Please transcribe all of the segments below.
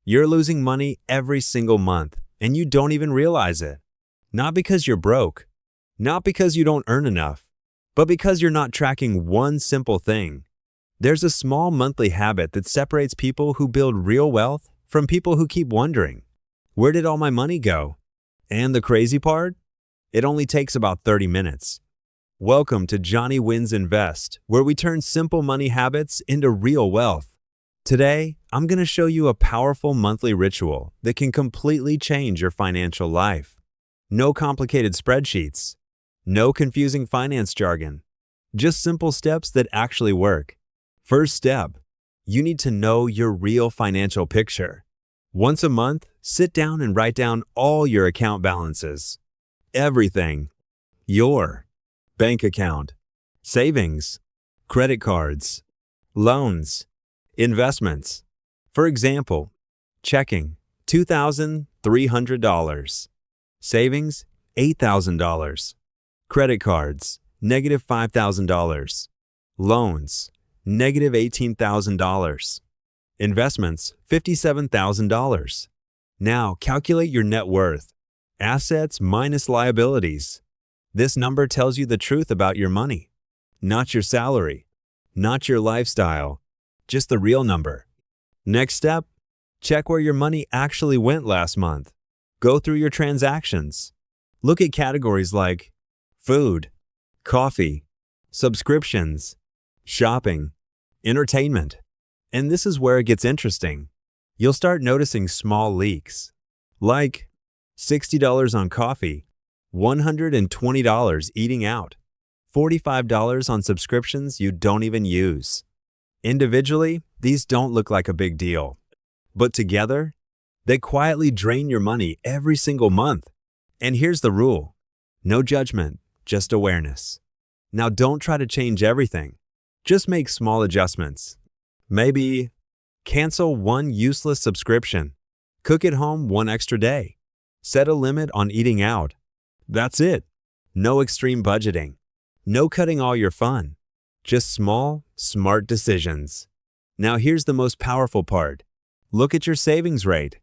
You're losing money every single month, and you don't even realize it. Not because you're broke, not because you don't earn enough, but because you're not tracking one simple thing. There's a small monthly habit that separates people who build real wealth from people who keep wondering, where did all my money go? And the crazy part? It only takes about 30 minutes. Welcome to Johnny Wins Invest, where we turn simple money habits into real wealth. Today, I'm going to show you a powerful monthly ritual that can completely change your financial life. No complicated spreadsheets, no confusing finance jargon, just simple steps that actually work. First step, you need to know your real financial picture. Once a month, sit down and write down all your account balances. Everything. Your bank account, savings, credit cards, loans, investments. For example, checking, $2,300. Savings, $8,000. Credit cards, -$5,000. Loans, -$18,000. Investments, $57,000. Now calculate your net worth. Assets minus liabilities. This number tells you the truth about your money, not your salary, not your lifestyle, just the real number. Next step, check where your money actually went last month. Go through your transactions. Look at categories like food, coffee, subscriptions, shopping, entertainment. And this is where it gets interesting. You'll start noticing small leaks, like $60 on coffee, $120 eating out, $45 on subscriptions you don't even use. Individually, these don't look like a big deal, but together, they quietly drain your money every single month. And here's the rule: no judgment, just awareness. Now don't try to change everything. Just make small adjustments. Maybe cancel one useless subscription, cook at home one extra day, set a limit on eating out. That's it. No extreme budgeting. No cutting all your fun. Just small, smart decisions. Now here's the most powerful part. Look at your savings rate.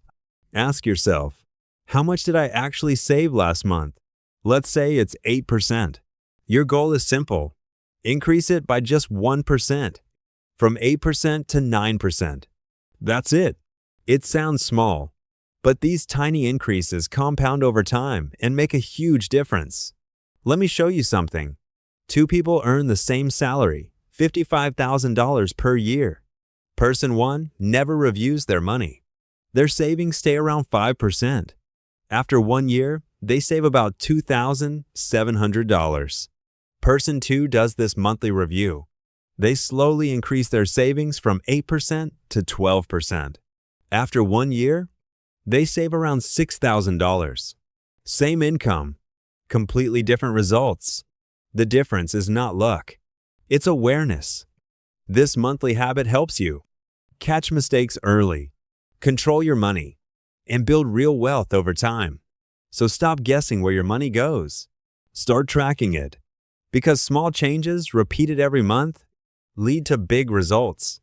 Ask yourself, how much did I actually save last month? Let's say it's 8%. Your goal is simple. Increase it by just 1%, from 8% to 9%. That's it. It sounds small, but these tiny increases compound over time and make a huge difference. Let me show you something. Two people earn the same salary, $55,000 per year. Person one never reviews their money. Their savings stay around 5%. After 1 year, they save about $2,700. Person two does this monthly review. They slowly increase their savings from 8% to 12%. After 1 year, they save around $6,000. Same income, completely different results. The difference is not luck. It's awareness. This monthly habit helps you catch mistakes early, control your money, and build real wealth over time. So stop guessing where your money goes. Start tracking it. Because small changes repeated every month lead to big results.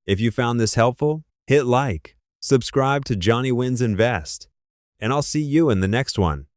If you found this helpful, hit like. Subscribe to Johnny Wins Invest, and I'll see you in the next one.